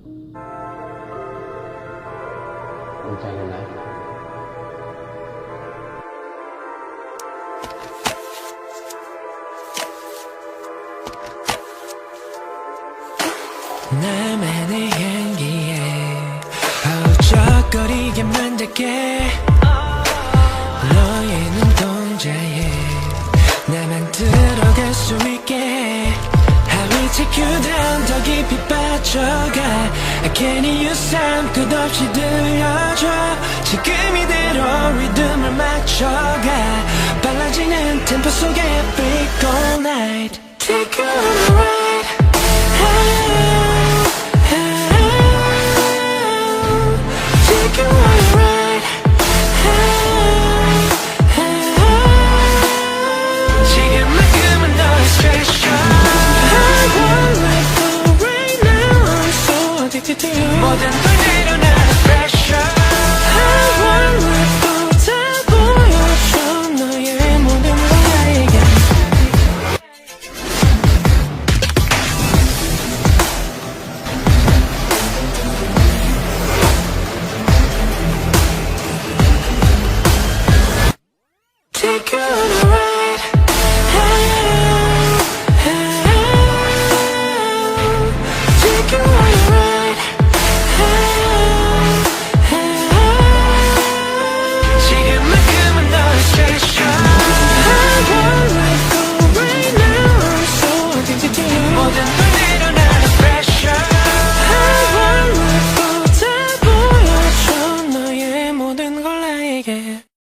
เป็นแฟนกันนะ 나만의 향기에 허우적거리게 만들게 너의 눈동자에 나만 들어갈 수 있게 I will take you down 더 깊이 빠져가 I can't hear you sound 끝없이 들려줘 지금 이대로 리듬을 맞춰가 빨라지는 템포 속에 freak all night Take you on a ride Take you on a ride 지금만큼은 너의 special I want life for right now I'm so addicted to you more than